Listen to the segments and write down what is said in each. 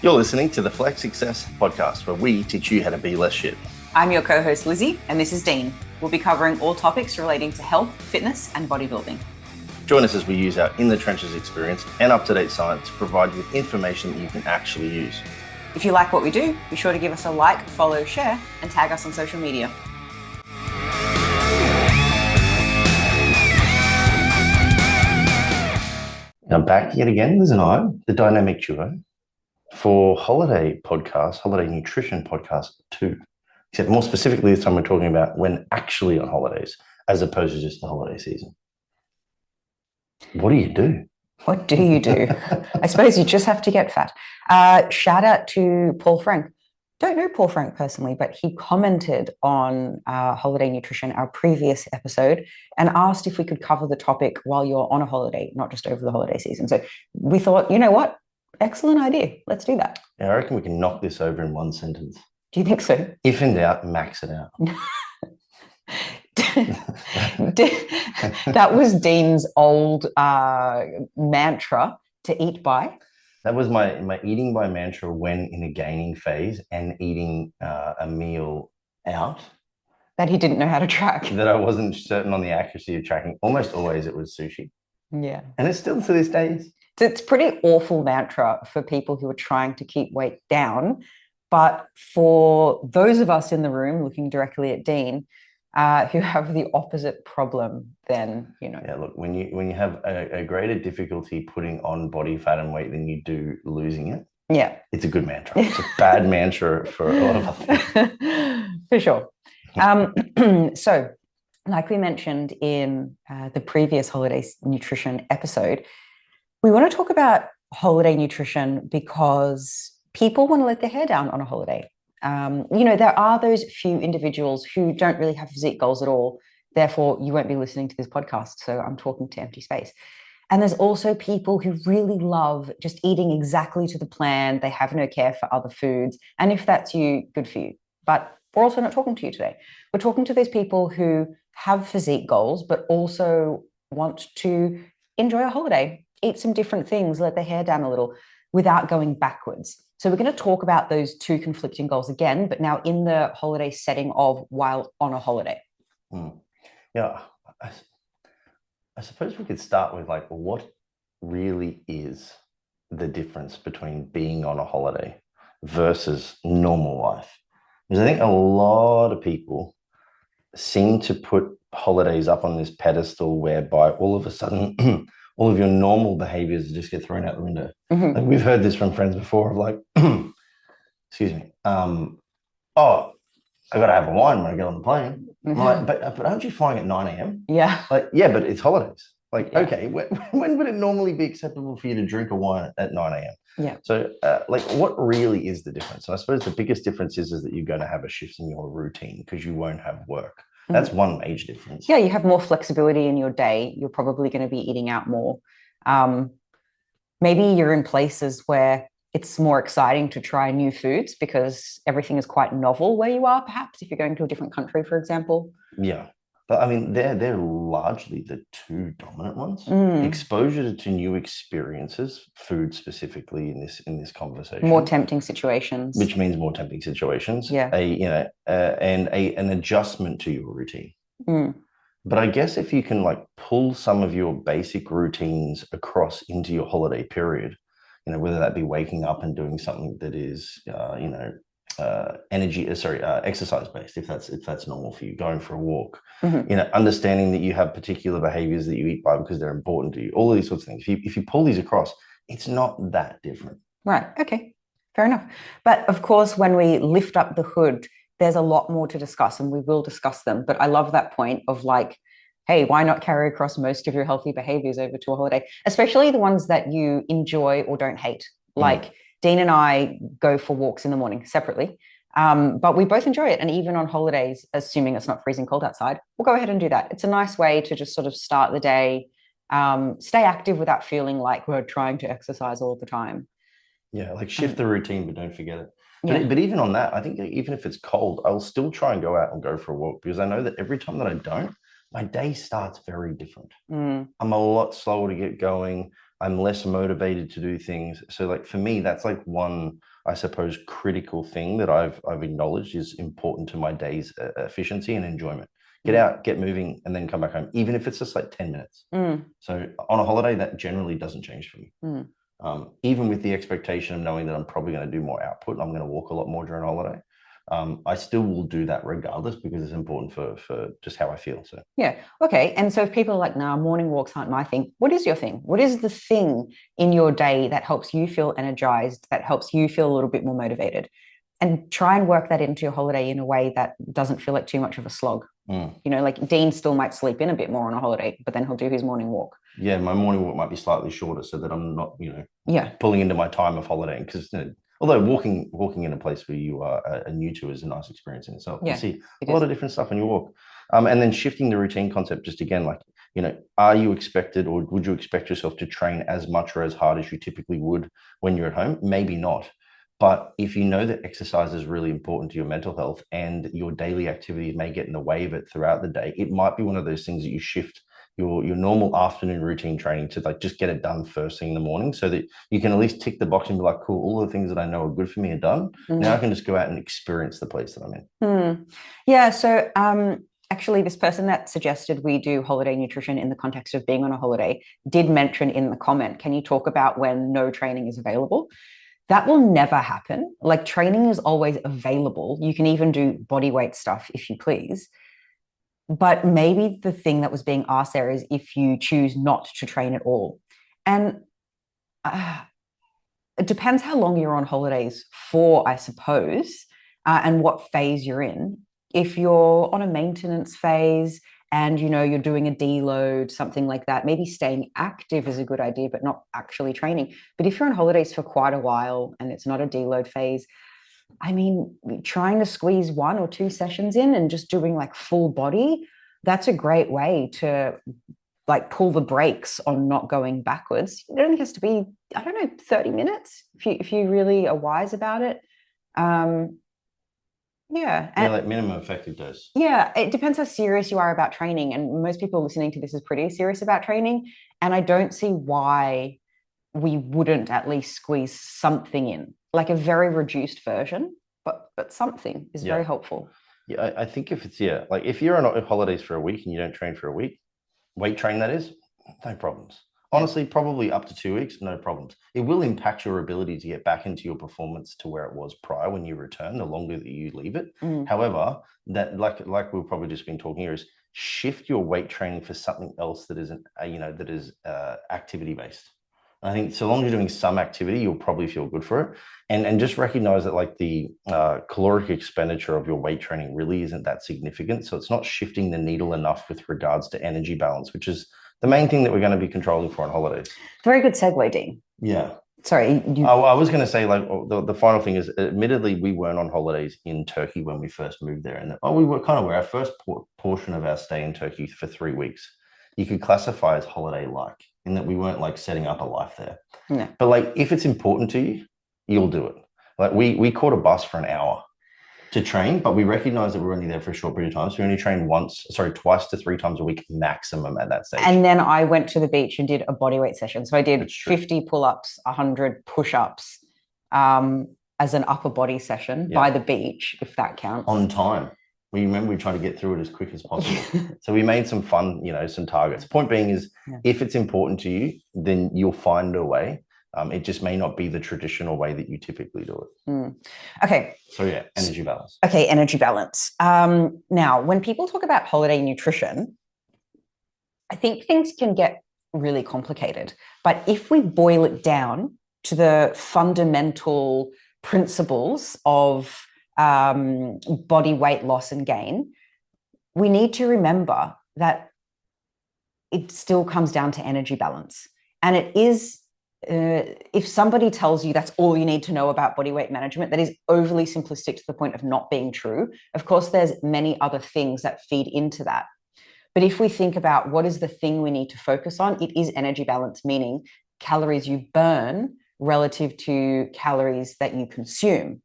You're listening to the Flex Success podcast, where we teach you how to be less shit. I'm your co-host Lizzy, and this is Dean. We'll be covering all topics relating to health, fitness, and bodybuilding. Join us as we use our in the trenches experience and up-to-date science to provide you with information that you can actually use. If you like what we do, be sure to give us a like, follow, share, and tag us on social media. Now back yet again, Liz and I, the dynamic duo, for holiday nutrition podcast 2. Except more specifically this time we're talking about when actually on holidays, as opposed to just the holiday season. What do you do? What do you do? I suppose you just have to get fat. Shout out to Paul Frank. Don't know Paul Frank personally, but he commented on holiday nutrition, our previous episode, and asked if we could cover the topic while you're on a holiday, not just over the holiday season. So we thought, you know what? Excellent idea. Let's do that. Yeah, I reckon we can knock this over in one sentence. Do you think so? If in doubt, max it out. That was Dean's old mantra to eat by. That was my eating by mantra when in a gaining phase and eating a meal out. That he didn't know how to track. That I wasn't certain on the accuracy of tracking. Almost always it was sushi. Yeah. And it's still to this day. It's pretty awful mantra for people who are trying to keep weight down. But for those of us in the room looking directly at Dean, who have the opposite problem, then, you know. Yeah, look, when you have a greater difficulty putting on body fat and weight than you do losing it, yeah, it's a good mantra. It's a bad mantra for a lot of us. For sure. So, like we mentioned in the previous holiday nutrition episode, we want to talk about holiday nutrition because people want to let their hair down on a holiday. There are those few individuals who don't really have physique goals at all. Therefore, you won't be listening to this podcast. So I'm talking to empty space. And there's also people who really love just eating exactly to the plan. They have no care for other foods. And if that's you, good for you. But we're also not talking to you today. We're talking to those people who have physique goals, but also want to enjoy a holiday, eat some different things, let their hair down a little without going backwards. So we're going to talk about those two conflicting goals again, but now in the holiday setting of while on a holiday. Yeah, I suppose we could start with like what really is the difference between being on a holiday versus normal life. Because I think a lot of people seem to put holidays up on this pedestal whereby all of a sudden all of your normal behaviors just get thrown out the window. Mm-hmm. Like we've heard this from friends before of like, excuse me, oh, I got to have a wine when I get on the plane. Mm-hmm. Like, but aren't you flying at 9 a.m.? Yeah. Like, yeah, but it's holidays. Like, yeah. Okay, when would it normally be acceptable for you to drink a wine at 9 a.m.? Yeah. So like what really is the difference? And I suppose the biggest difference is that you're going to have a shift in your routine because you won't have work. That's one major difference. Yeah, you have more flexibility in your day. You're probably going to be eating out more. Maybe you're in places where it's more exciting to try new foods because everything is quite novel where you are, perhaps, if you're going to a different country, for example. Yeah. But I mean, they're largely the two dominant ones. Exposure to new experiences, food specifically in this conversation. More tempting situations. Which means more tempting situations. Yeah. And an adjustment to your routine. But I guess if you can like pull some of your basic routines across into your holiday period, whether that be waking up and doing something that is, exercise based, if that's normal for you, going for a walk, understanding that you have particular behaviors that you eat by because they're important to you, all of these sorts of things. If you pull these across, it's not that different. Right. Okay. Fair enough. But of course, when we lift up the hood, there's a lot more to discuss and we will discuss them. But I love that point of like, hey, why not carry across most of your healthy behaviors over to a holiday, especially the ones that you enjoy or don't hate. Like Dean and I go for walks in the morning separately, but we both enjoy it. And even on holidays, assuming it's not freezing cold outside, we'll go ahead and do that. It's a nice way to just sort of start the day, stay active without feeling like we're trying to exercise all the time. Yeah, like shift the routine, but don't forget it. But even on that, I think even if it's cold, I'll still try and go out and go for a walk because I know that every time that I don't, my day starts very different. I'm a lot slower to get going. I'm less motivated to do things. So like for me, that's like one, I suppose, critical thing that I've acknowledged is important to my day's efficiency and enjoyment. Get out, get moving, and then come back home, even if it's just like 10 minutes. So on a holiday, that generally doesn't change for me. Even with the expectation of knowing that I'm probably going to do more output, I'm going to walk a lot more during a holiday. I still will do that regardless because it's important for just how I feel. So yeah, okay. And so if people are like, "No, morning walks aren't my thing," what is your thing? What is the thing in your day that helps you feel energized, that helps you feel a little bit more motivated? And try and work that into your holiday in a way that doesn't feel like too much of a slog. You know, like Dean still might sleep in a bit more on a holiday, but then he'll do his morning walk. Yeah, my morning walk might be slightly shorter so that I'm not, Yeah, pulling into my time of holidaying because although walking in a place where you are new to is a nice experience in itself. You yeah, see it a lot is. of different stuff when you walk. And then shifting the routine concept just again, like, are you expected or would you expect yourself to train as much or as hard as you typically would when you're at home? Maybe not. But if you know that exercise is really important to your mental health and your daily activities may get in the way of it throughout the day, it might be one of those things that you shift your normal afternoon routine training to like just get it done first thing in the morning so that you can at least tick the box and be like, cool, all the things that I know are good for me are done. Now I can just go out and experience the place that I'm in. Yeah, so actually this person that suggested we do holiday nutrition in the context of being on a holiday did mention in the comment, can you talk about when no training is available? That will never happen. Like training is always available. You can even do body weight stuff if you please. But maybe the thing that was being asked there is if you choose not to train at all. And uh, it depends how long you're on holidays for, I suppose, and what phase you're in. If you're on a maintenance phase and you're doing a deload, something like that, maybe staying active is a good idea, but not actually training. But if you're on holidays for quite a while and it's not a deload phase, I mean, trying to squeeze 1 or 2 sessions in and just doing like full body, that's a great way to like pull the brakes on not going backwards. It only has to be, I don't know, 30 minutes if you really are wise about it. Yeah. Yeah, like minimum effective dose. Yeah, it depends how serious you are about training. And most people listening to this is pretty serious about training. And I don't see why we wouldn't at least squeeze something in, like a very reduced version, but something is very helpful. Yeah, I think if it's like if you're on holidays for a week and you don't train for a week, weight train that is, no problems. Honestly, probably up to 2 weeks, no problems. It will impact your ability to get back into your performance to where it was prior when you return, the longer that you leave it. However, that like we've probably just been talking here is shift your weight training for something else that isn't, that is activity based. I think so long as you're doing some activity, you'll probably feel good for it. And just recognize that like the caloric expenditure of your weight training really isn't that significant. So it's not shifting the needle enough with regards to energy balance, which is the main thing that we're going to be controlling for on holidays. Very good segue, Dean. Yeah. Sorry. I was going to say, like, the final thing is, admittedly, we weren't on holidays in Turkey when we first moved there. And we were kind of where our first portion of our stay in Turkey for 3 weeks, you could classify as holiday-like in that we weren't like setting up a life there. Yeah. But like, if it's important to you, you'll do it. Like we caught a bus for an hour to train, but we recognized that we were only there for a short period of time. So we only trained twice to 3 times a week maximum at that stage. And then I went to the beach and did a bodyweight session. So I did 50 pull-ups, 100 push-ups as an upper body session by the beach, if that counts. On time. We remember we trying to get through it as quick as possible. So we made some fun, some targets. Point being is if it's important to you, then you'll find a way. It just may not be the traditional way that you typically do it. Okay. So energy balance. Okay, energy balance. Now, when people talk about holiday nutrition, I think things can get really complicated. But if we boil it down to the fundamental principles of body weight loss and gain, we need to remember that it still comes down to energy balance. And it is, if somebody tells you that's all you need to know about body weight management, that is overly simplistic to the point of not being true. Of course, there's many other things that feed into that. But if we think about what is the thing we need to focus on, it is energy balance, meaning calories you burn relative to calories that you consume.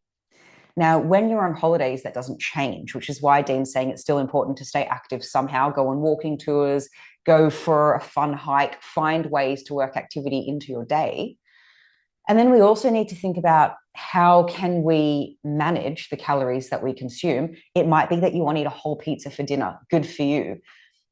Now, when you're on holidays, that doesn't change, which is why Dean's saying it's still important to stay active somehow, go on walking tours, go for a fun hike, find ways to work activity into your day. And then we also need to think about how can we manage the calories that we consume. It might be that you want to eat a whole pizza for dinner, good for you.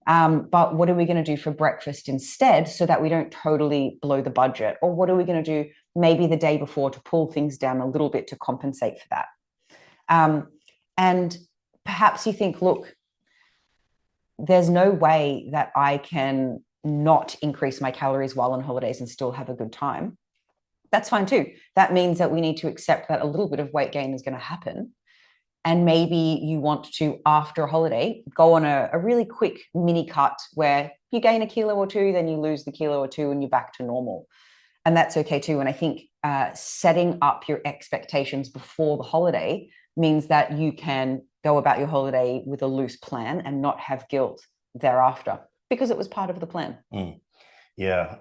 But what are we going to do for breakfast instead so that we don't totally blow the budget? Or what are we going to do maybe the day before to pull things down a little bit to compensate for that? And perhaps you think, look, there's no way that I can not increase my calories while on holidays and still have a good time. That's fine too. That means that we need to accept that a little bit of weight gain is going to happen. And maybe you want to, after a holiday, go on a really quick mini cut where you gain a kilo or two, then you lose the kilo or two and you're back to normal. And that's okay too. And I think setting up your expectations before the holiday means that you can go about your holiday with a loose plan and not have guilt thereafter because it was part of the plan. Yeah.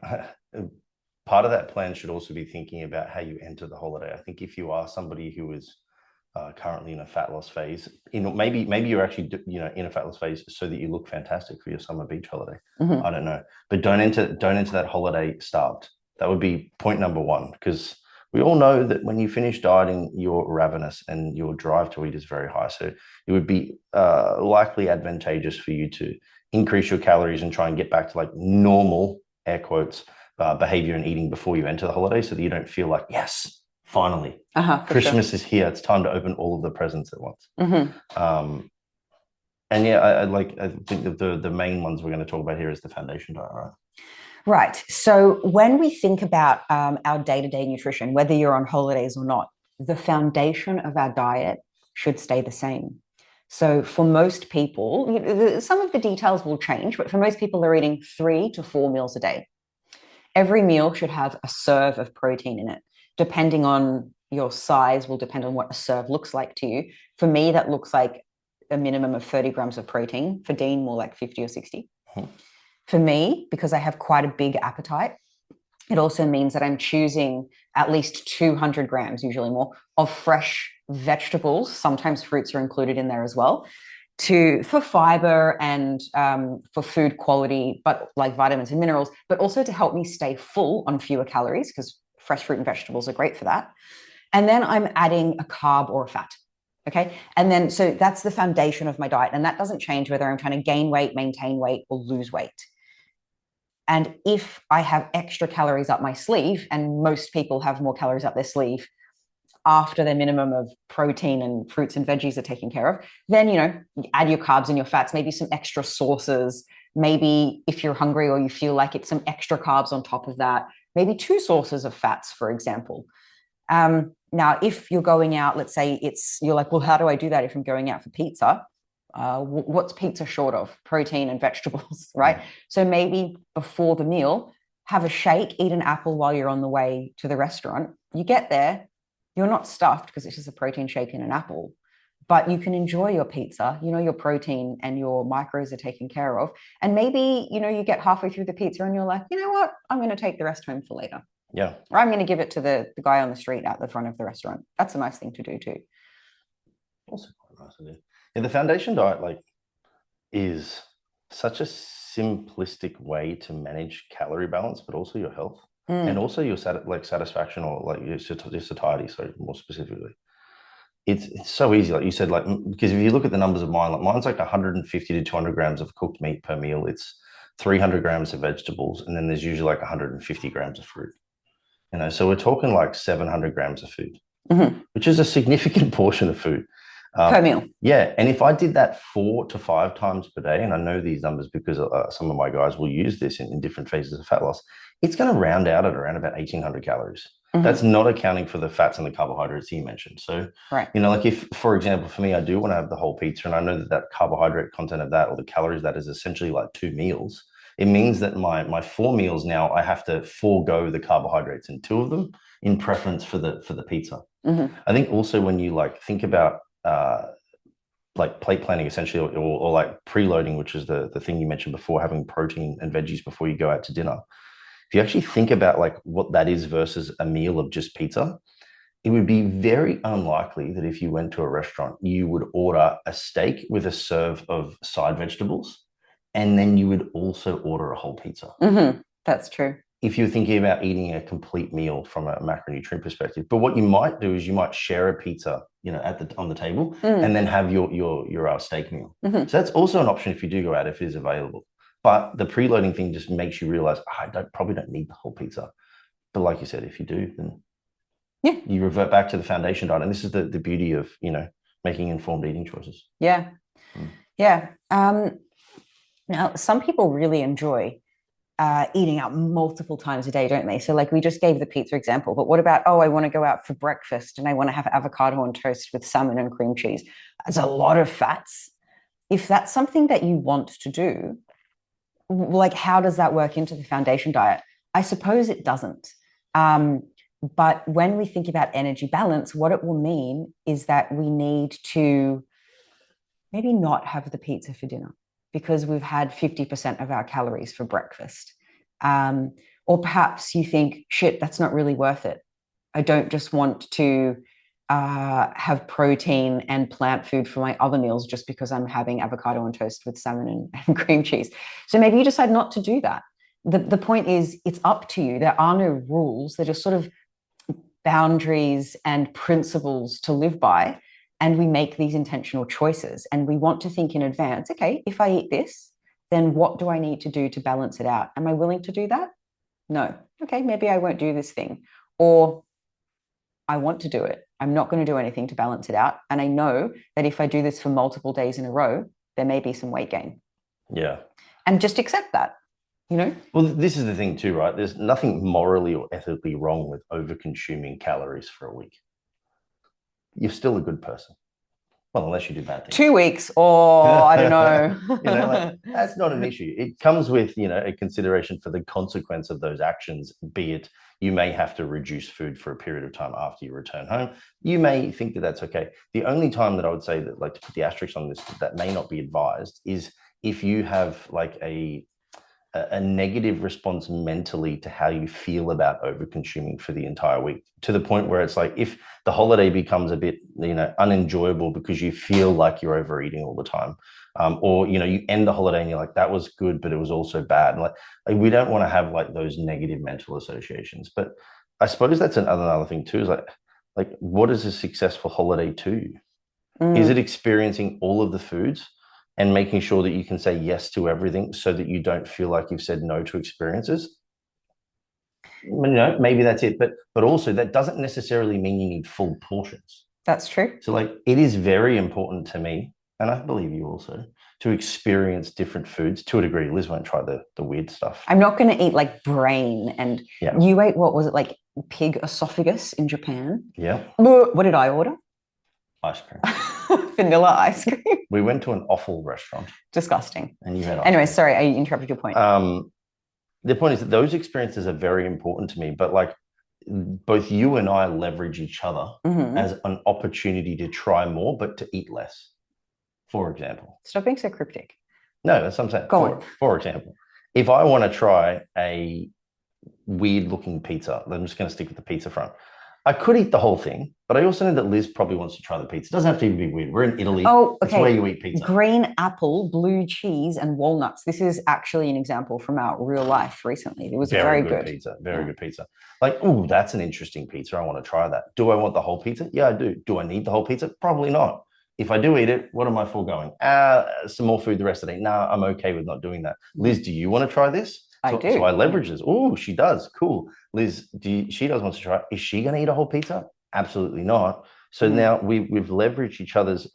Part of that plan should also be thinking about how you enter the holiday. I think if you are somebody who is currently in a fat loss phase, maybe you're actually in a fat loss phase so that you look fantastic for your summer beach holiday. Mm-hmm. I don't know, but don't enter that holiday starved. That would be point number one, because we all know that when you finish dieting, you're ravenous and your drive to eat is very high. So it would be likely advantageous for you to increase your calories and try and get back to like normal, air quotes, behavior and eating before you enter the holiday, so that you don't feel like, yes, finally, Christmas is here. It's time to open all of the presents at once. Mm-hmm. And yeah, I think that the main ones we're going to talk about here is the foundation diet, right? Right. So when we think about our day-to-day nutrition, whether you're on holidays or not, the foundation of our diet should stay the same. So for most people, some of the details will change, but for most people, they're eating 3 to 4 meals a day. Every meal should have a serve of protein in it. Depending on your size will depend on what a serve looks like to you. For me, that looks like a minimum of 30 grams of protein. For Dean, more like 50 or 60. Mm-hmm. For me, because I have quite a big appetite, it also means that I'm choosing at least 200 grams, usually more, of fresh vegetables. Sometimes fruits are included in there as well, for fiber and for food quality, but like vitamins and minerals, but also to help me stay full on fewer calories, because fresh fruit and vegetables are great for that. And then I'm adding a carb or a fat. Okay. And then, so that's the foundation of my diet. And that doesn't change whether I'm trying to gain weight, maintain weight, or lose weight. And if I have extra calories up my sleeve, and most people have more calories up their sleeve after their minimum of protein and fruits and veggies are taken care of, then, you add your carbs and your fats, maybe some extra sauces. Maybe if you're hungry or you feel like it's some extra carbs on top of that, maybe 2 sources of fats, for example. Now, if you're going out, let's say you're like, well, how do I do that if I'm going out for pizza? What's pizza short of? Protein and vegetables, right? Yeah. So maybe before the meal, have a shake, eat an apple while you're on the way to the restaurant. You get there, you're not stuffed because it's just a protein shake and an apple, but you can enjoy your pizza. Your protein and your macros are taken care of. And maybe, you get halfway through the pizza and you're like, you know what? I'm going to take the rest home for later. Yeah. Or I'm going to give it to the guy on the street at the front of the restaurant. That's a nice thing to do too. Also quite nice to do. Yeah, the foundation diet is such a simplistic way to manage calorie balance, but also your health and also your satisfaction, or your satiety. So more specifically, it's so easy, like you said, because if you look at the numbers of mine's like 150 to 200 grams of cooked meat per meal. It's 300 grams of vegetables, and then there's usually like 150 grams of fruit. So we're talking like 700 grams of food, which is a significant portion of food. Per meal. Yeah. And if I did that 4 to 5 times per day, and I know these numbers because some of my guys will use this in different phases of fat loss, it's going to round out at around about 1,800 calories. Mm-hmm. That's not accounting for the fats and the carbohydrates you mentioned. So, right. If, for example, for me, I do want to have the whole pizza, and I know that carbohydrate content of that, or the calories, that is essentially like 2 meals. It means that my 4 meals now, I have to forego the carbohydrates in 2 of them in preference for the pizza. Mm-hmm. I think also when you think about plate planning, essentially, or like preloading, which is the thing you mentioned before, having protein and veggies before you go out to dinner. If you actually think about what that is versus a meal of just pizza, it would be very unlikely that if you went to a restaurant, you would order a steak with a serve of side vegetables and then you would also order a whole pizza. That's true. If you're thinking about eating a complete meal from a macronutrient perspective. But what you might do is you might share a pizza, on the table, and then have your steak meal. So that's also an option if you do go out, if it is available. But the preloading thing just makes you realize, probably don't need the whole pizza. But like you said, if you do, then you revert back to the foundation diet. And this is the beauty of, making informed eating choices. Yeah. Yeah. Now, some people really enjoy eating out multiple times a day, don't they? So like we just gave the pizza example, but what about, I want to go out for breakfast and I want to have avocado on toast with salmon and cream cheese. That's a lot of fats. If that's something that you want to do, like how does that work into the foundation diet? I suppose it doesn't. But when we think about energy balance, what it will mean is that we need to maybe not have the pizza for dinner because we've had 50% of our calories for breakfast. Or perhaps you think, shit, that's not really worth it. I don't just want to have protein and plant food for my other meals just because I'm having avocado on toast with salmon and cream cheese. So maybe you decide not to do that. The point is, it's up to you. There are no rules. They're just sort of boundaries and principles to live by. And we make these intentional choices. And we want to think in advance, okay, if I eat this, then what do I need to do to balance it out? Am I willing to do that? No. Okay, maybe I won't do this thing. Or I want to do it. I'm not going to do anything to balance it out. And I know that if I do this for multiple days in a row, there may be some weight gain. Yeah. And just accept that, Well, this is the thing too, right? There's nothing morally or ethically wrong with over-consuming calories for a week. You're still a good person. Well, unless you do bad things. 2 weeks, or I don't know. That's not an issue. It comes with, a consideration for the consequence of those actions, be it you may have to reduce food for a period of time after you return home. You may think that that's okay. The only time that I would say that, like, to put the asterisk on this, that may not be advised is if you have like a negative response mentally to how you feel about over consuming for the entire week, to the point where it's like if the holiday becomes a bit unenjoyable because you feel like you're overeating all the time, or you end the holiday and you're like, that was good but it was also bad, and like we don't want to have like those negative mental associations. But I suppose that's another thing too, is like what is a successful holiday to you? Is it experiencing all of the foods and making sure that you can say yes to everything so that you don't feel like you've said no to experiences? Maybe that's it. But also that doesn't necessarily mean you need full portions. That's true. So like it is very important to me, and I believe you also, to experience different foods to a degree. Liz won't try the weird stuff. I'm not going to eat like brain. And you ate, what was it, like pig esophagus in Japan? Yeah. What did I order? Ice cream. Vanilla ice cream. We went to an awful restaurant. Disgusting. And you had anyway, sorry, I interrupted your point. The point is that those experiences are very important to me, but like both you and I leverage each other as an opportunity to try more, but to eat less, for example. Stop being so cryptic. No, that's what I'm saying. Go on. For example, if I want to try a weird looking pizza, I'm just going to stick with the pizza front. I could eat the whole thing, but I also know that Liz probably wants to try the pizza. It doesn't have to even be weird. We're in Italy. Oh, okay. That's where you eat pizza. Green apple, blue cheese, and walnuts. This is actually an example from our real life recently. It was very good pizza. Very good pizza. Like, that's an interesting pizza. I want to try that. Do I want the whole pizza? Yeah, I do. Do I need the whole pizza? Probably not. If I do eat it, what am I foregoing? Some more food the rest of the day. Nah, I'm okay with not doing that. Liz, do you want to try this? I do. So I leverage this. Oh, she does. Cool. Liz, she does want to try it. Is she going to eat a whole pizza? Absolutely not. So now we've leveraged each other's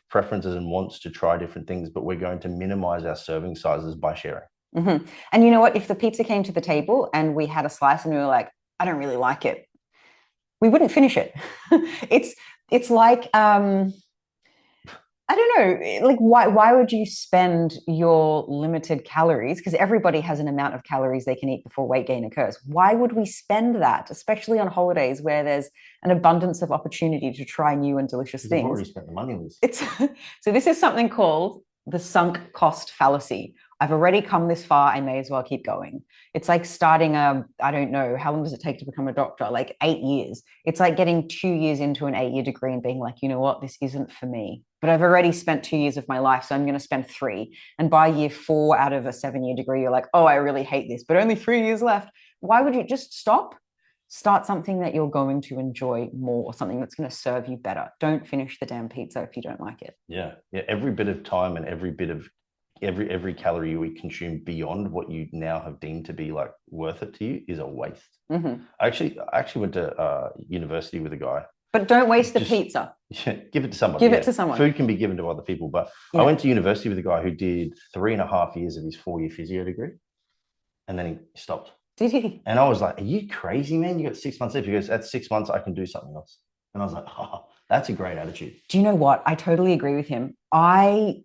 preferences and wants to try different things, but we're going to minimize our serving sizes by sharing. And you know what? If the pizza came to the table and we had a slice and we were like, I don't really like it, we wouldn't finish it. It's like I don't know, like why would you spend your limited calories? Because everybody has an amount of calories they can eat before weight gain occurs. Why would we spend that, especially on holidays where there's an abundance of opportunity to try new and delicious things? You've already spent the money, Liz. So this is something called the sunk cost fallacy. I've already come this far, I may as well keep going. It's like starting I don't know, how long does it take to become a doctor? Like 8 years. It's like getting 2 years into an 8-year degree and being like, you know what, this isn't for me. but I've already spent 2 years of my life, so I'm going to spend 3. And by year 4 out of a 7-year degree, you're like, oh, I really hate this, but only 3 years left. Why would you just stop? Start something that you're going to enjoy more, something that's going to serve you better. Don't finish the damn pizza if you don't like it. Yeah. Every bit of time and every bit of every calorie you consume beyond what you now have deemed to be like worth it to you is a waste. Mm-hmm. I actually went to university with a guy. But don't waste the pizza. Yeah, give it to someone. Give it to someone. Food can be given to other people. But I went to university with a guy who did 3.5 years of his 4-year physio degree, and then he stopped. Did he? And I was like, "Are you crazy, man? You got 6 months left." He goes, "That's 6 months. I can do something else." And I was like, "Oh, that's a great attitude." Do you know what? I totally agree with him. I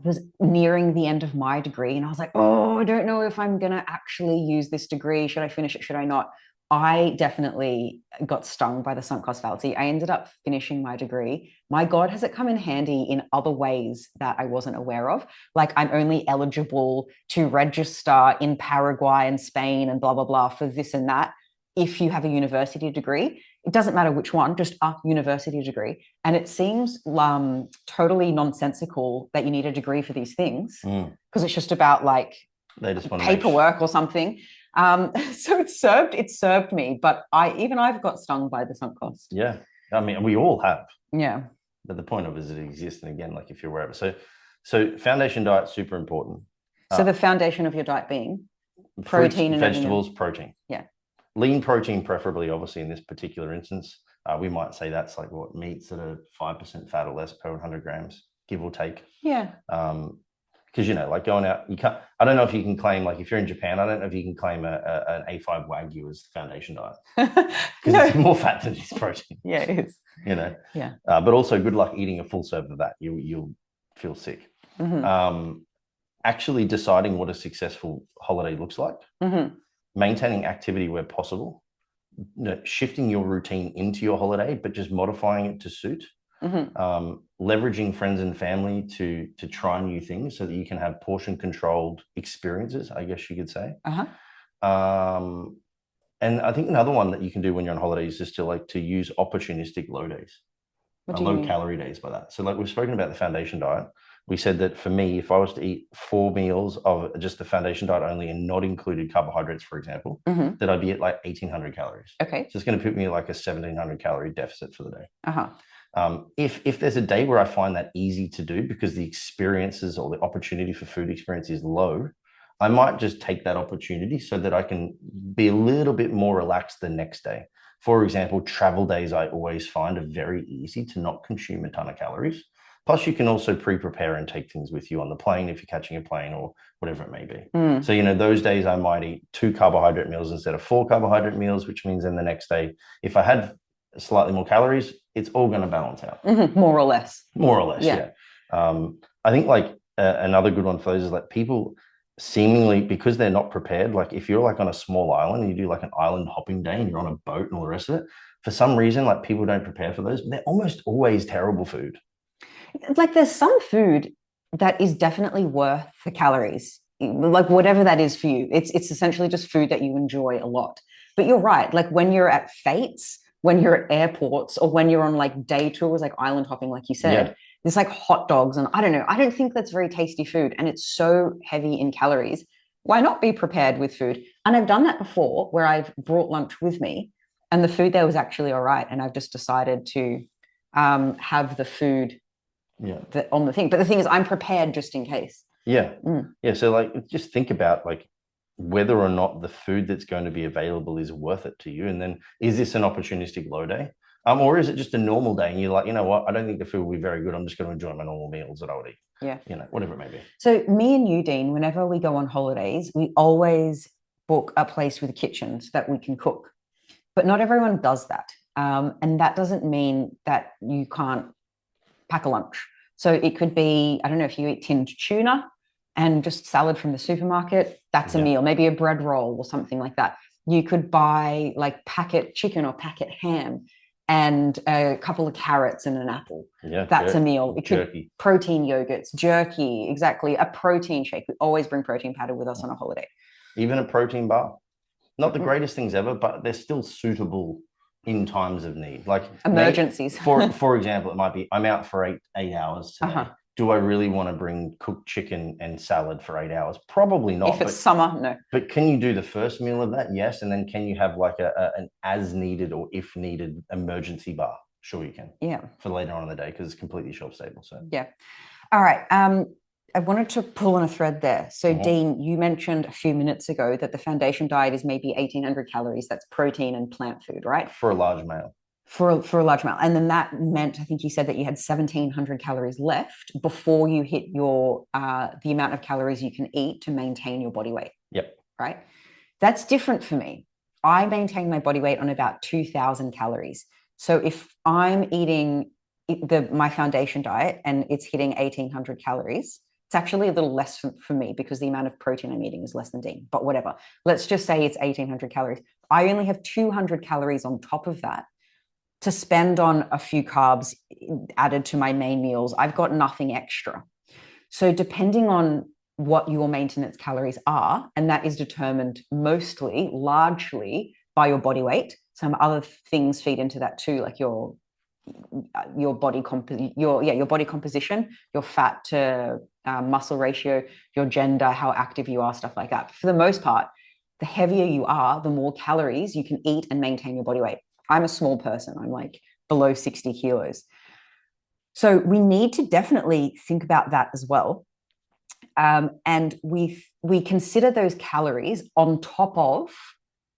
was nearing the end of my degree, and I was like, oh, I don't know if I'm going to actually use this degree. Should I finish it? Should I not? I definitely got stung by the sunk cost fallacy. I ended up finishing my degree. My God, has it come in handy in other ways that I wasn't aware of? Like, I'm only eligible to register in Paraguay and Spain and blah, blah, blah for this and that if you have a university degree. It doesn't matter which one, just a university degree. And it seems totally nonsensical that you need a degree for these things because it's just about like they just want paperwork or something. So it served me, but I've got stung by the sunk cost. Yeah. I mean, we all have. Yeah. But the point of it is it exists. And again, like if you're aware of it. So foundation diet, super important. So the foundation of your diet being protein fruits, and vegetables, protein. Yeah. Lean protein, preferably, obviously, in this particular instance. We might say that's like what meats that are 5% fat or less per 100 grams, give or take. Yeah. Because, like going out, you can't, I don't know if you can claim, like if you're in Japan, I don't know if you can claim an A5 Wagyu as foundation diet. Because it's more fat than it's protein. Yeah, it is. Yeah. But also good luck eating a full serve of that. You'll feel sick. Mm-hmm. Actually deciding what a successful holiday looks like. Mm-hmm. Maintaining activity where possible, shifting your routine into your holiday, but just modifying it to suit. Mm-hmm. Leveraging friends and family to try new things so that you can have portion controlled experiences, I guess you could say. And I think another one that you can do when you're on holidays is to use opportunistic low days, low calorie days by that. So like we've spoken about the foundation diet. We said that for me, if I was to eat 4 meals of just the foundation diet only and not included carbohydrates, for example, that I'd be at like 1,800 calories. Okay. So it's going to put me at like a 1,700 calorie deficit for the day. If there's a day where I find that easy to do because the experiences or the opportunity for food experience is low, I might just take that opportunity so that I can be a little bit more relaxed the next day. For example, travel days I always find are very easy to not consume a ton of calories. Plus, you can also pre-prepare and take things with you on the plane if you're catching a plane or whatever it may be. So, those days I might eat 2 carbohydrate meals instead of 4 carbohydrate meals, which means then the next day, if I had slightly more calories, it's all going to balance out. More or less. Yeah. I think like another good one for those is like people seemingly, because they're not prepared, like if you're like on a small island and you do like an island hopping day and you're on a boat and all the rest of it, for some reason, like people don't prepare for those. They're almost always terrible food. Like there's some food that is definitely worth the calories, like whatever that is for you. It's essentially just food that you enjoy a lot. But you're right. Like when you're at fetes, when you're at airports, or when you're on like day tours, like island hopping, like you said, there's like hot dogs. And I don't know. I don't think that's very tasty food. And it's so heavy in calories. Why not be prepared with food? And I've done that before where I've brought lunch with me and the food there was actually all right. And I've just decided to have the food on the thing. But the thing is, I'm prepared just in case. Yeah. So like, just think about like whether or not the food that's going to be available is worth it to you. And then is this an opportunistic low day? Or is it just a normal day and you're like, you know what, I don't think the food will be very good. I'm just going to enjoy my normal meals that I would eat. Yeah. Whatever it may be. So me and you, Dean, whenever we go on holidays, we always book a place with a kitchen so that we can cook. But not everyone does that. And that doesn't mean that you can't pack a lunch. So it could be, I don't know, if you eat tinned tuna and just salad from the supermarket, that's a meal, maybe a bread roll or something like that. You could buy like packet chicken or packet ham and a couple of carrots and an apple. Yeah, that's a meal. It could jerky. Protein yogurts, jerky, exactly. A protein shake. We always bring protein powder with us on a holiday. Even a protein bar. Not the greatest things ever, but they're still suitable in times of need. Like emergencies. for example, it might be I'm out for 8 hours today. Uh-huh. Do I really want to bring cooked chicken and salad for 8 hours? Probably not. If it's summer, no. But can you do the first meal of that? Yes. And then can you have like an as needed or if needed emergency bar? Sure, you can. Yeah. For later on in the day because it's completely shelf stable. So yeah. All right. I wanted to pull on a thread there. So, Dean, you mentioned a few minutes ago that the foundation diet is maybe 1,800 calories. That's protein and plant food, right? For a large male. For a large amount. And then that meant, I think you said that you had 1,700 calories left before you hit your the amount of calories you can eat to maintain your body weight. Yep. Right? That's different for me. I maintain my body weight on about 2,000 calories. So if I'm eating my foundation diet and it's hitting 1,800 calories, it's actually a little less for me because the amount of protein I'm eating is less than Dean, but whatever. Let's just say it's 1,800 calories. I only have 200 calories on top of that to spend on a few carbs added to my main meals. I've got nothing extra. So depending on what your maintenance calories are, and that is determined largely by your body weight. Some other things feed into that too, like your body composition, your fat to muscle ratio, your gender, how active you are, stuff like that. But for the most part, the heavier you are, the more calories you can eat and maintain your body weight. I'm a small person. I'm like below 60 kilos. So we need to definitely think about that as well. And we consider those calories on top of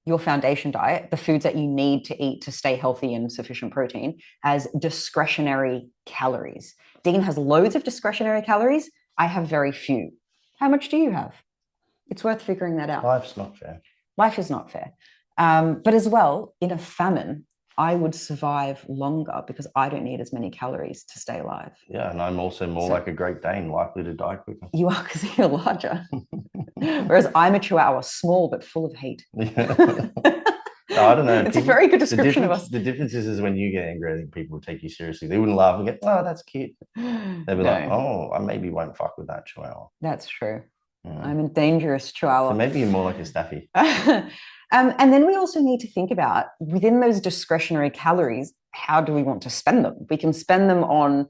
your foundation diet, the foods that you need to eat to stay healthy and sufficient protein, as discretionary calories. Dean has loads of discretionary calories. I have very few. How much do you have? It's worth figuring that out. Life's not fair. Life is not fair. But as well, in a famine, I would survive longer because I don't need as many calories to stay alive. Yeah, and I'm also more like a Great Dane, likely to die quicker. You are because you're larger. Whereas I'm a Chihuahua, small but full of hate. Yeah. No, I don't know. It's a very good description of us. The difference is when you get angry, I think people would take you seriously. They wouldn't laugh and go, "Oh, that's cute." They'd be like, "Oh, I maybe won't fuck with that Chihuahua." That's true. I'm a dangerous Chihuahua. So maybe you're more like a Staffy. And then we also need to think about, within those discretionary calories, how do we want to spend them? We can spend them on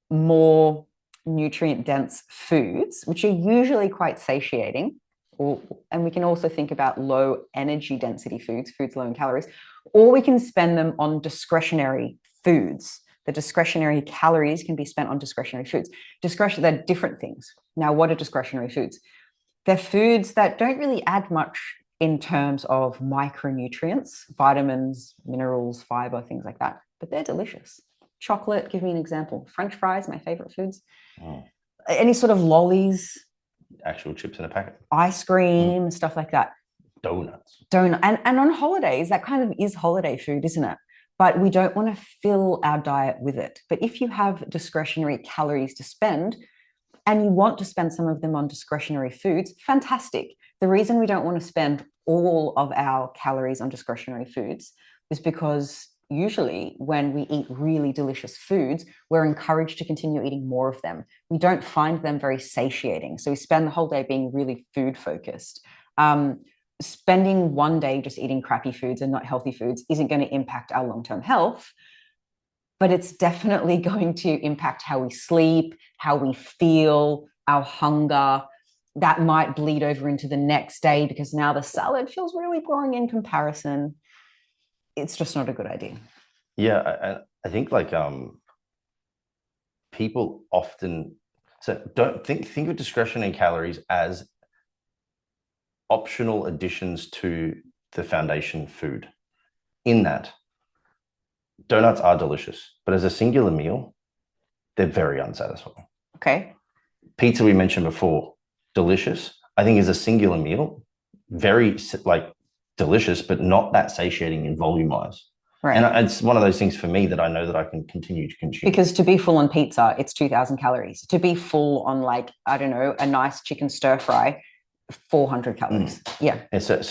more nutrient-dense foods, which are usually quite satiating. And we can also think about low energy density foods low in calories, or we can spend them on discretionary foods. The discretionary calories can be spent on discretionary foods. They're different things. Now, what are discretionary foods? They're foods that don't really add much in terms of micronutrients, vitamins, minerals, fiber, things like that, but they're delicious. Chocolate, give me an example. French fries, my favorite foods. Any sort of lollies. Actual chips in a packet. Ice cream, stuff like that. Donuts. And on holidays, that kind of is holiday food, isn't it? But we don't want to fill our diet with it. But if you have discretionary calories to spend, and you want to spend some of them on discretionary foods, fantastic. The reason we don't want to spend all of our calories on discretionary foods is because usually when we eat really delicious foods, we're encouraged to continue eating more of them. We don't find them very satiating. So we spend the whole day being really food focused. Spending one day just eating crappy foods and not healthy foods isn't going to impact our long-term health, but it's definitely going to impact how we sleep, how we feel, our hunger. That might bleed over into the next day because now the salad feels really boring in comparison. It's just not a good idea. Yeah, I think like people often don't think of discretionary calories as optional additions to the foundation food. In that, donuts are delicious, but as a singular meal, they're very unsatisfying. Okay. Pizza we mentioned before, delicious. I think is a singular meal, very like delicious, but not that satiating in volume wise. Right. And it's one of those things for me that I know that I can continue to consume. Because to be full on pizza, it's 2,000 calories. To be full on, like, I don't know, a nice chicken stir fry, 400 calories. Yeah. And so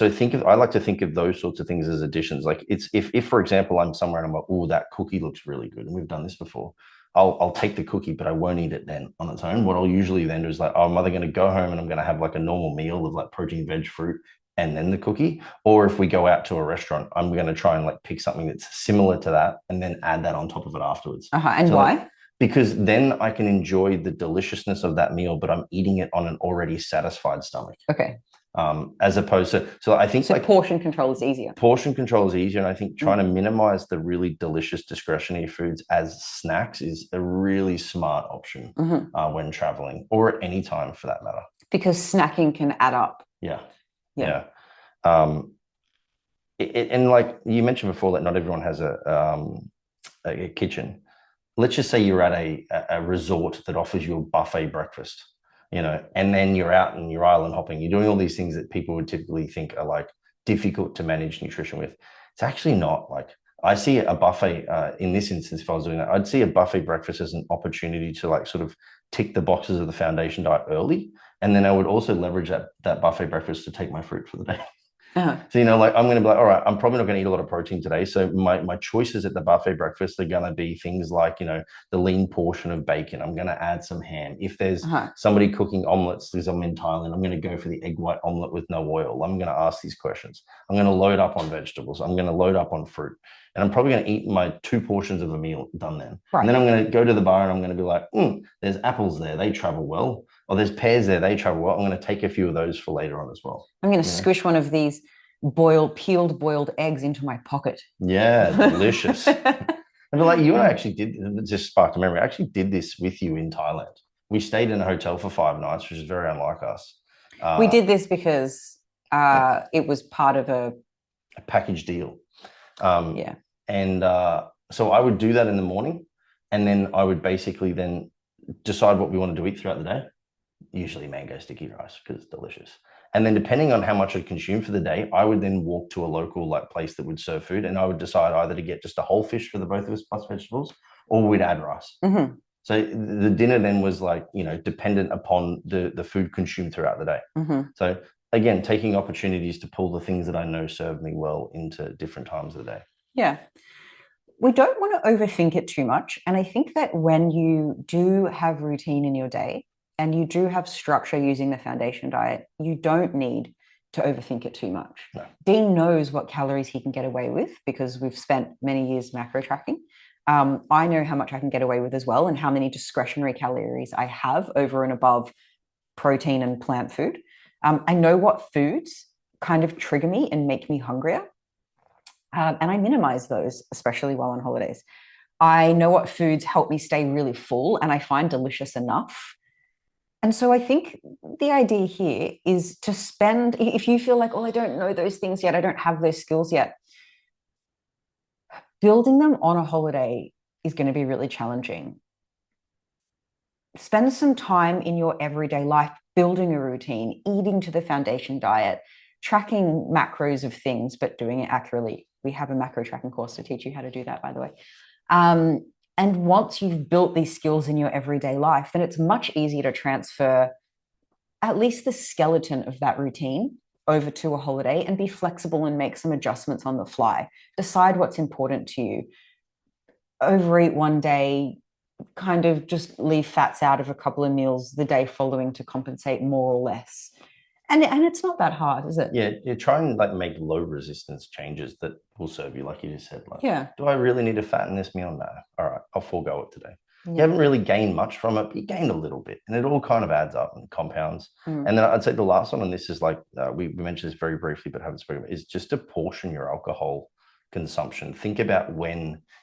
I like to think of those sorts of things as additions. Like it's if for example I'm somewhere and I'm like, oh, that cookie looks really good, and we've done this before. I'll take the cookie, but I won't eat it then on its own. What I'll usually then do is like, oh, I'm either going to go home and I'm going to have like a normal meal of like protein, veg, fruit, and then the cookie. Or if we go out to a restaurant, I'm going to try and like pick something that's similar to that and then add that on top of it afterwards. And So why? like, because then I can enjoy the deliciousness of that meal, but I'm eating it on an already satisfied stomach. Okay. As opposed to, so I think like portion control is easier. Portion control is easier. And I think trying to minimize the really delicious discretionary foods as snacks is a really smart option when traveling or at any time for that matter. Because snacking can add up. Yeah. Yeah. And like you mentioned before that not everyone has a kitchen. Let's just say you're at a resort that offers you a buffet breakfast, and then you're out and you're island hopping. You're doing all these things that people would typically think are like difficult to manage nutrition with. It's actually not. Like I see a buffet in this instance, if I was doing that, I'd see a buffet breakfast as an opportunity to like sort of tick the boxes of the foundation diet early. And then I would also leverage that buffet breakfast to take my fruit for the day. So, like I'm going to be like, all right, I'm probably not going to eat a lot of protein today. So my choices at the buffet breakfast are going to be things like, the lean portion of bacon. I'm going to add some ham. If there's somebody cooking omelets, because I'm in Thailand, I'm going to go for the egg white omelet with no oil. I'm going to ask these questions. I'm going to load up on vegetables. I'm going to load up on fruit. And I'm probably going to eat my 2 portions of a meal done then. Right. And then I'm going to go to the bar and I'm going to be like, there's apples there. They travel well. Or there's pears there. They travel well. I'm going to take a few of those for later on as well. I'm going to squish one of these peeled boiled eggs into my pocket. Yeah, delicious. And like you and I actually did, it just sparked a memory. I actually did this with you in Thailand. We stayed in a hotel for 5 nights, which is very unlike us. We did this because it was part of a package deal. And so I would do that in the morning, and then I would basically then decide what we wanted to eat throughout the day. Usually mango sticky rice because it's delicious. And then depending on how much I'd consume for the day, I would then walk to a local like place that would serve food, and I would decide either to get just a whole fish for the both of us plus vegetables, or we'd add rice. So the dinner then was like, dependent upon the food consumed throughout the day. So again, taking opportunities to pull the things that I know serve me well into different times of the day. Yeah. We don't want to overthink it too much. And I think that when you do have routine in your day and you do have structure using the foundation diet, you don't need to overthink it too much. No. Dean knows what calories he can get away with because we've spent many years macro tracking. I know how much I can get away with as well and how many discretionary calories I have over and above protein and plant food. I know what foods kind of trigger me and make me hungrier. And I minimize those, especially while on holidays. I know what foods help me stay really full and I find delicious enough. And so I think the idea here is to spend, if you feel like, oh, I don't know those things yet, I don't have those skills yet, building them on a holiday is going to be really challenging. Spend some time in your everyday life building a routine, eating to the foundation diet, tracking macros of things, but doing it accurately. We have a macro tracking course to teach you how to do that, by the way. And once you've built these skills in your everyday life, then it's much easier to transfer at least the skeleton of that routine over to a holiday and be flexible and make some adjustments on the fly. Decide what's important to you. Overeat one day, kind of just leave fats out of a couple of meals the day following to compensate more or less. And it's not that hard, is it? Yeah, you try and like make low resistance changes that will serve you, like you just said. Like, do I really need to fatten this meal? No. All right, I'll forego it today. Yeah. You haven't really gained much from it, but you gained a little bit, and it all kind of adds up and compounds. And then I'd say the last one, and this is like we mentioned this very briefly, but haven't spoken about, is just to portion your alcohol consumption. Think about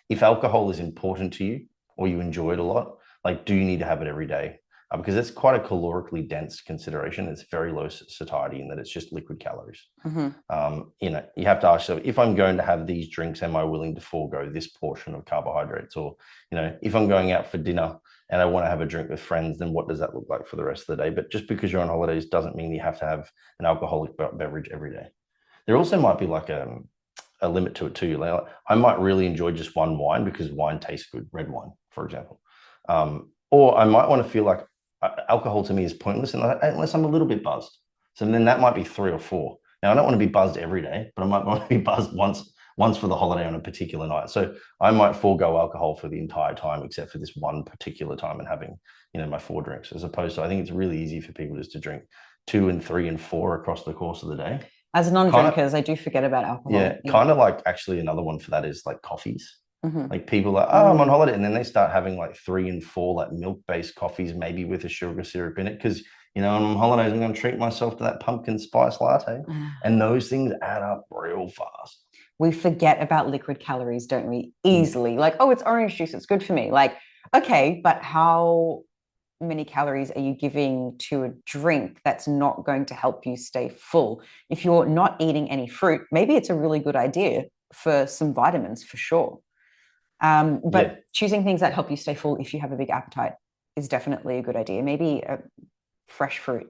if alcohol is important to you or you enjoy it a lot, like do you need to have it every day? Because it's quite a calorically dense consideration. It's very low satiety in that it's just liquid calories. You have to ask yourself, if I'm going to have these drinks, am I willing to forego this portion of carbohydrates? Or, if I'm going out for dinner and I want to have a drink with friends, then what does that look like for the rest of the day? But just because you're on holidays doesn't mean you have to have an alcoholic beverage every day. There also might be like a limit to it too. Like, I might really enjoy just one wine because wine tastes good, red wine, for example. Or I might want to feel like alcohol to me is pointless unless I'm a little bit buzzed. So then that might be 3 or 4. Now, I don't want to be buzzed every day, but I might want to be buzzed once for the holiday on a particular night. So I might forego alcohol for the entire time, except for this one particular time and having, my 4 drinks, as opposed to, I think it's really easy for people just to drink 2 and 3 and 4 across the course of the day. As non-drinkers, I do forget about alcohol. Yeah, kind of like actually another one for that is like coffees. Mm-hmm. Like people are like, oh, I'm on holiday. And then they start having like 3 and 4 like milk-based coffees, maybe with a sugar syrup in it. Because, I'm on holidays, I'm going to treat myself to that pumpkin spice latte. And those things add up real fast. We forget about liquid calories, don't we? Easily. Like, oh, it's orange juice. It's good for me. Like, okay, but how many calories are you giving to a drink that's not going to help you stay full? If you're not eating any fruit, maybe it's a really good idea for some vitamins for sure. But choosing things that help you stay full if you have a big appetite is definitely a good idea. Maybe fresh fruit.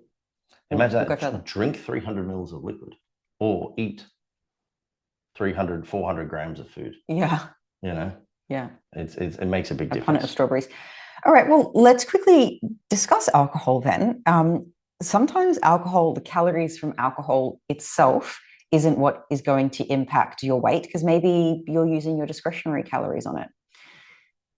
Imagine that. Drink 300 mils of liquid or eat 300, 400 grams of food. Yeah. Yeah. It makes a big difference. A punnet of strawberries. All right, well, let's quickly discuss alcohol then. Sometimes alcohol, the calories from alcohol itself isn't what is going to impact your weight because maybe you're using your discretionary calories on it.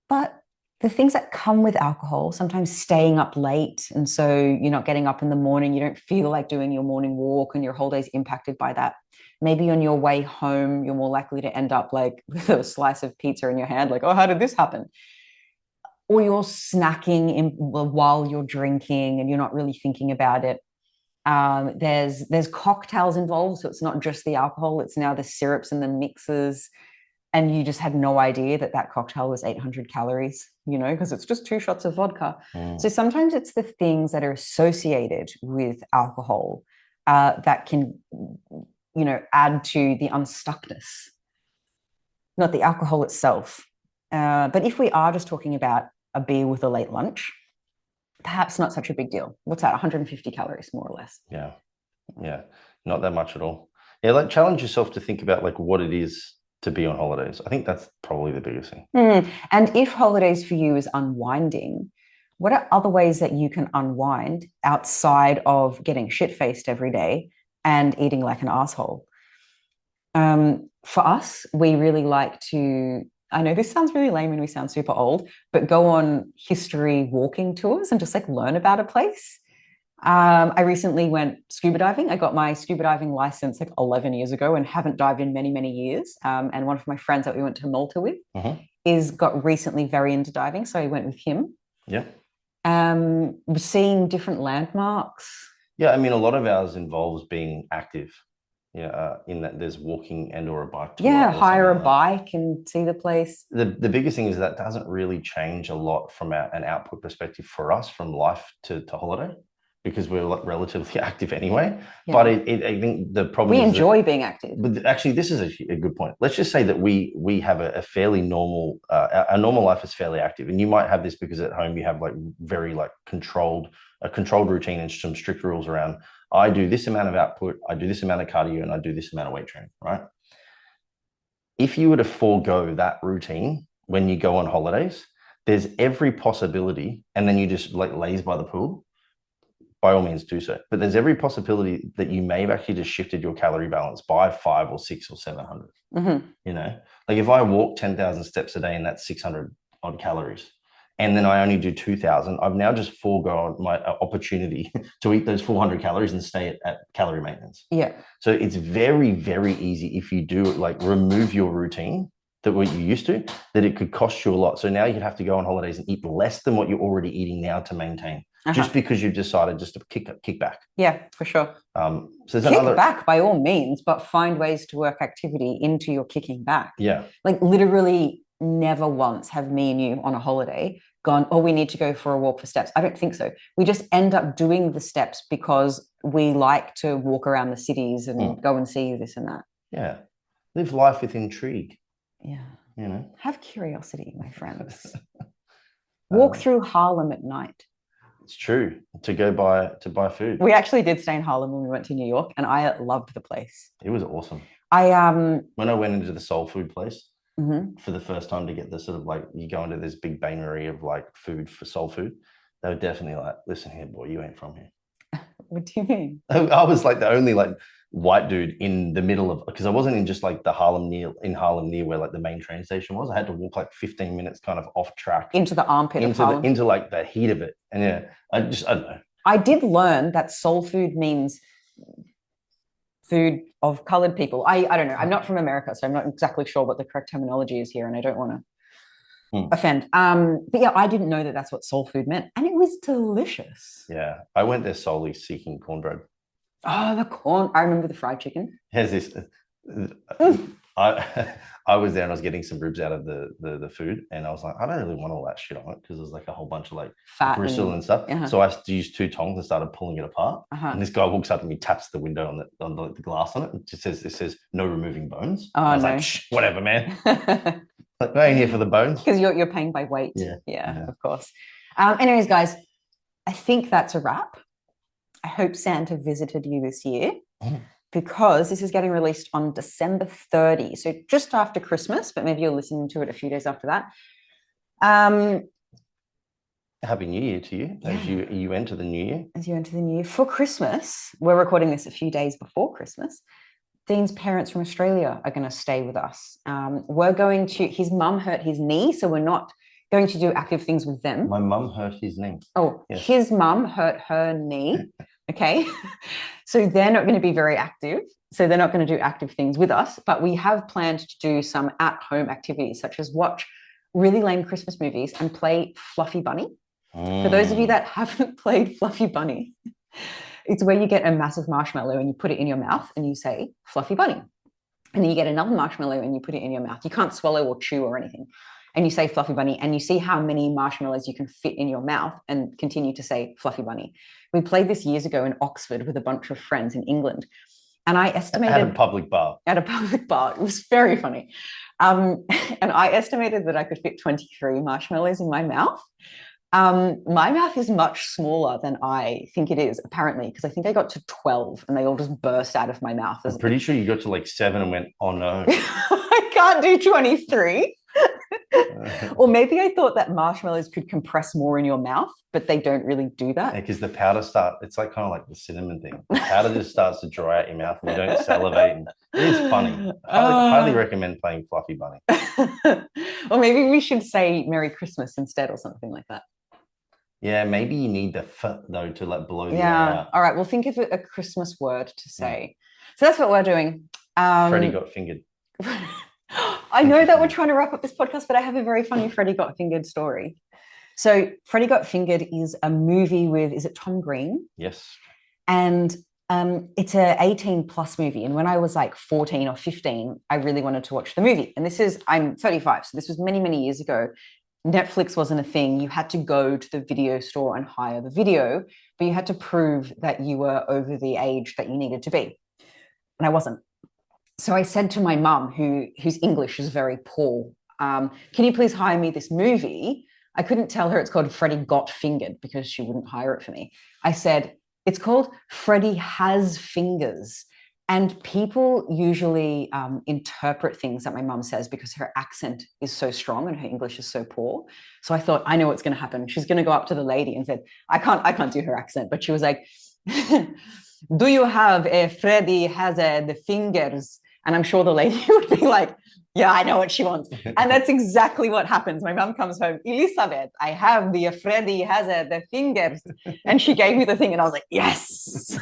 But the things that come with alcohol, sometimes staying up late, and so you're not getting up in the morning, you don't feel like doing your morning walk and your whole day's impacted by that. Maybe on your way home, you're more likely to end up like with a slice of pizza in your hand, like, oh, how did this happen? Or you're snacking while you're drinking and you're not really thinking about it. There's cocktails involved, so it's not just the alcohol, it's now the syrups and the mixes, and you just had no idea that cocktail was 800 calories, because it's just 2 shots of vodka. So sometimes it's the things that are associated with alcohol that can, add to the unstuckness, not the alcohol itself. But if we are just talking about a beer with a late lunch, perhaps not such a big deal. What's that? 150 calories, more or less. Yeah. Not that much at all. Yeah, like challenge yourself to think about like what it is to be on holidays. I think that's probably the biggest thing. And if holidays for you is unwinding, what are other ways that you can unwind outside of getting shit-faced every day and eating like an asshole? For us, we really like to, I know this sounds really lame and we sound super old, but go on history walking tours and just like learn about a place. I recently went scuba diving. I got my scuba diving license like 11 years ago and haven't dived in many, many years. And one of my friends that we went to Malta with got recently very into diving. So I went with him. Yeah. Seeing different landmarks. Yeah. I mean, a lot of ours involves being active. In that there's walking and or a bike tour. Yeah, hire a bike and see the place. The biggest thing is that doesn't really change a lot from an output perspective for us from life to holiday because we're relatively active anyway. Yeah. But I think the problem we enjoy being active. But actually, this is a good point. Let's just say that we have a fairly normal, our normal life is fairly active, and you might have this because at home you have like very like controlled routine and some strict rules around. I do this amount of output, I do this amount of cardio, and I do this amount of weight training, right? If you were to forego that routine when you go on holidays, there's every possibility, and then you just like laze by the pool, by all means do so. But there's every possibility that you may have actually just shifted your calorie balance by 5 or 6 or 700. Like if I walk 10,000 steps a day and that's 600 odd calories, and then I only do 2,000, I've now just foregone my opportunity to eat those 400 calories and stay at calorie maintenance. Yeah. So it's very, very easy if you do like remove your routine that what you used to, that it could cost you a lot. So now you'd have to go on holidays and eat less than what you're already eating now to maintain, just because you've decided just to kick back. Yeah, for sure. So kick back by all means, but find ways to work activity into your kicking back. Yeah. Like literally never once have me and you on a holiday gone, oh, we need to go for a walk for steps. I don't think so. We just end up doing the steps because we like to walk around the cities and go and see this and that. Yeah. Live life with intrigue. Yeah. Have curiosity, my friends. Walk through Harlem at night. It's true. To buy food. We actually did stay in Harlem when we went to New York, and I loved the place. It was awesome. When I went into the soul food place for the first time to get the sort of like, you go into this big bakery of like food for soul food, they were definitely like, listen here, boy, you ain't from here. What do you mean? I was like the only like white dude in the middle of, because I wasn't in just like Harlem near where like the main train station was. I had to walk like 15 minutes kind of off track into the armpit of Harlem. Into like the heat of it. And yeah, I don't know. I did learn that soul food means food of colored people. I don't know. I'm not from America, so I'm not exactly sure what the correct terminology is here, and I don't want to offend. But yeah, I didn't know that that's what soul food meant, and it was delicious. Yeah, I went there solely seeking cornbread. Oh, the corn! I remember the fried chicken. Here's this. I I was there and I was getting some ribs out of the food, and I was like, I don't really want all that shit on it because there's like a whole bunch of like Fat bristle and stuff. Uh-huh. So I used two tongs and started pulling it apart. Uh-huh. And this guy walks up and he taps the window on the glass on it. And it says no removing bones. Oh, I was no. like, shh, whatever, man. Like, I ain't here for the bones. Because you're paying by weight. Yeah. Of course. Anyways, guys, I think that's a wrap. I hope Santa visited you this year. Because this is getting released on December 30. So just after Christmas, but maybe you're listening to it a few days after that. Happy New Year to you as you enter the new year. As you enter the new year. For Christmas, we're recording this a few days before Christmas. Dean's parents from Australia are going to stay with us. We're going to, his mum hurt his knee, so we're not going to do active things with them. My mum hurt his knee. Oh, yes. His mum hurt her knee. Okay. So they're not going to be very active. So they're not going to do active things with us, but we have planned to do some at-home activities, such as watch really lame Christmas movies and play Fluffy Bunny. For those of you that haven't played Fluffy Bunny, it's where you get a massive marshmallow and you put it in your mouth and you say Fluffy Bunny. And then you get another marshmallow and you put it in your mouth. You can't swallow or chew or anything. And you say Fluffy Bunny, and you see how many marshmallows you can fit in your mouth and continue to say Fluffy Bunny. We played this years ago in Oxford with a bunch of friends in England. And I estimated... At a public bar. At a public bar. It was very funny. And I estimated that I could fit 23 marshmallows in my mouth. My mouth is much smaller than I think it is, apparently, because I think I got to 12 and they all just burst out of my mouth. I'm pretty sure you got to like 7 and went, oh no. I can't do 23. Or maybe I thought that marshmallows could compress more in your mouth, but they don't really do that. Yeah, because the powder it's like kind of like the cinnamon thing. The powder just starts to dry out your mouth and you don't salivate. And it is funny. Highly recommend playing Fluffy Bunny. Or maybe we should say Merry Christmas instead or something like that. Yeah, maybe you need the f though to like blow the air out. All right, we'll think of a Christmas word to say. So that's what we're doing. Freddie got fingered. I know that we're trying to wrap up this podcast, but I have a very funny Freddie got fingered story. So Freddie Got Fingered is a movie with, is it Tom Green? Yes. And it's a 18 plus movie. And when I was like 14 or 15, I really wanted to watch the movie. And I'm 35. So this was many, many years ago. Netflix wasn't a thing. You had to go to the video store and hire the video, but you had to prove that you were over the age that you needed to be. And I wasn't. So I said to my mum, whose English is very poor, can you please hire me this movie? I couldn't tell her it's called Freddie Got Fingered because she wouldn't hire it for me. I said, it's called Freddie Has Fingers. And people usually interpret things that my mum says because her accent is so strong and her English is so poor. So I thought, I know what's going to happen. She's going to go up to the lady and said, I can't do her accent, but she was like, do you have a Freddie Has the Fingers? And I'm sure the lady would be like, yeah, I know what she wants. And that's exactly what happens. My mum comes home, Elizabeth, I have the Freddie Has the Fingers. And she gave me the thing and I was like, yes.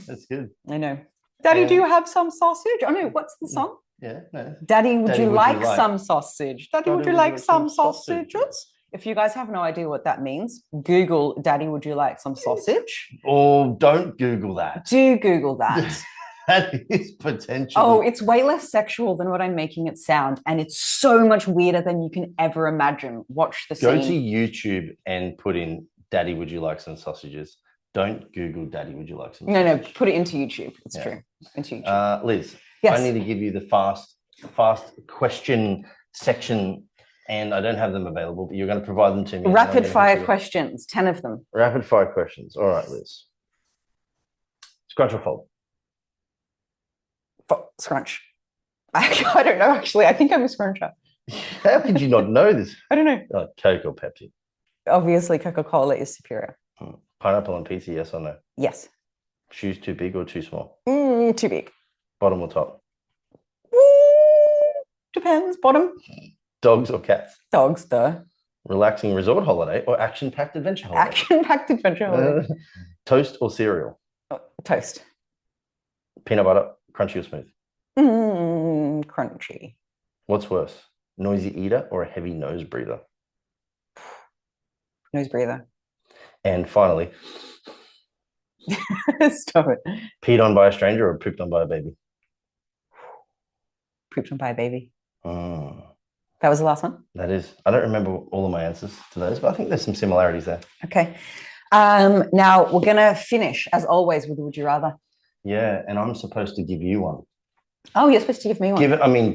That's good. I know. Daddy, do you have some sausage? Oh no, what's the song? Yeah, no. Daddy, would you like some sausage? Daddy, would you like some sausages? If you guys have no idea what that means, Google, Daddy, would you like some sausage? Oh, don't Google that. Do Google that. That is potentially... Oh, it's way less sexual than what I'm making it sound. And it's so much weirder than you can ever imagine. Watch the scene. Go to YouTube and put in, Daddy, would you like some sausages? Don't Google, Daddy, would you like some sausages? No, put it into YouTube. It's true. Into YouTube. Liz, yes. I need to give you the fast question section, and I don't have them available, but you're going to provide them to me. Rapid fire questions, 10 of them. Rapid fire questions. All right, Liz. Scrunch or fold? Scrunch. I don't know, actually. I think I'm a scruncher. How could you not know this? I don't know. Oh, Coke or Pepsi? Obviously, Coca-Cola is superior. Pineapple on pizza, yes or no? Yes. Shoes too big or too small? Too big. Bottom or top? Depends. Bottom. Dogs or cats? Dogs, duh. Relaxing resort holiday or action-packed adventure holiday? Action-packed adventure holiday. Toast or cereal? Toast. Peanut butter, crunchy or smooth? Crunchy. What's worse, noisy eater or a heavy nose breather? Nose breather. And finally, Stop it. peed on by a stranger or pooped on by a baby? Pooped on by a baby. Mm, That was the last one? that is, I don't remember all of my answers to those, but I think there's some similarities there. Okay. Now we're going to finish, as always, with Would You Rather. Yeah, and I'm supposed to give you one. Oh, you're supposed to give me one.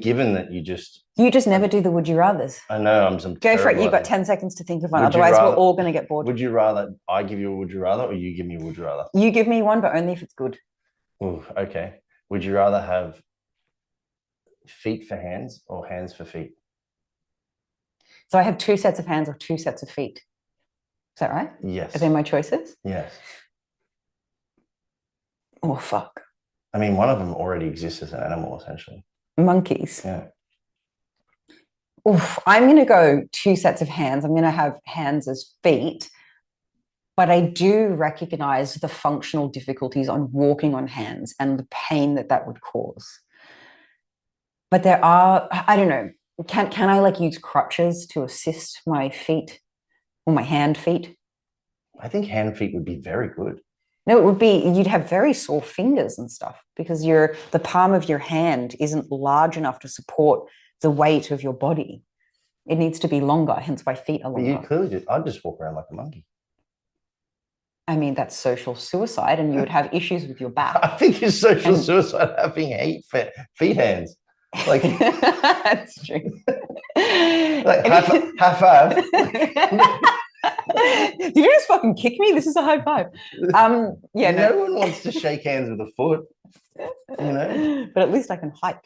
Given that you just never do the Would You Rathers. I know I'm some Go for it. You've got 10 seconds to think of one. Otherwise, we're all going to get bored. Would you rather I give you a would you rather or you give me a would you rather? You give me one, but only if it's good. Ooh, okay. Would you rather have feet for hands or hands for feet? So I have 2 sets of hands or 2 sets of feet. Is that right? Yes. Are they my choices? Yes. Oh, fuck. I mean, one of them already exists as an animal, essentially. Monkeys. Yeah. Oof, I'm going to go 2 sets of hands. I'm going to have hands as feet. But I do recognize the functional difficulties on walking on hands and the pain that that would cause. But there are, I don't know, can I like use crutches to assist my feet or my hand feet? I think hand feet would be very good. No, it would be, you'd have very sore fingers and stuff because the palm of your hand isn't large enough to support the weight of your body. It needs to be longer, hence why feet are But longer. you clearly I'd just walk around like a monkey. I mean, that's social suicide and you would have issues with your back. I think it's social suicide having feet hands. Like that's true. Like high five. Did you just fucking kick me? This is a high five. Yeah, no one wants to shake hands with a foot, you know. But at least I can hike.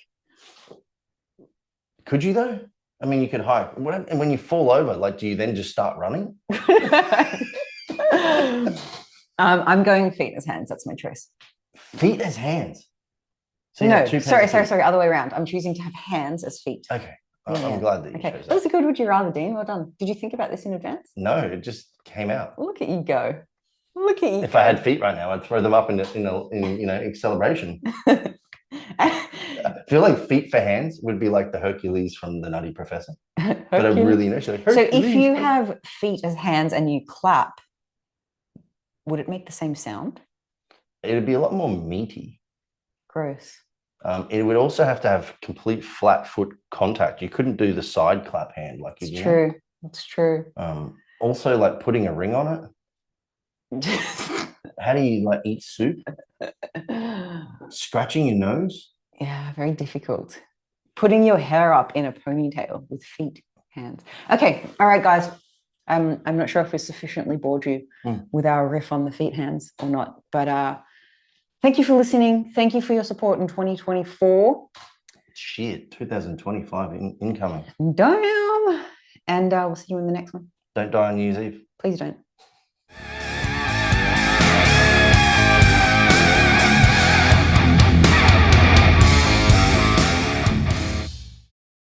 Could you though? I mean, you could hike. And when you fall over, like, do you then just start running? I'm going feet as hands. That's my choice. Feet as hands. So no, sorry. Other way around. I'm choosing to have hands as feet. Okay. I'm glad that you chose that. That was a good would you rather, Dean. Well done. Did you think about this in advance? No, it just came out. Look at you go. Look at you. If I had feet right now, I'd throw them up in acceleration. I feel like feet for hands would be like the Hercules from the Nutty Professor. But I really know. So if you have feet as hands and you clap, would it make the same sound? It would be a lot more meaty. Gross. It would also have to have complete flat foot contact. You couldn't do the side clap hand like you do. True. It's true. Also, like putting a ring on it. How do you like eat soup? Scratching your nose? Yeah, very difficult. Putting your hair up in a ponytail with feet, hands. Okay, all right, guys. I'm not sure if we sufficiently bored you with our riff on the feet, hands or not, but thank you for listening. Thank you for your support in 2024. Shit, 2025 incoming. Damn. And we'll see you in the next one. Don't die on New Year's Eve. Please don't.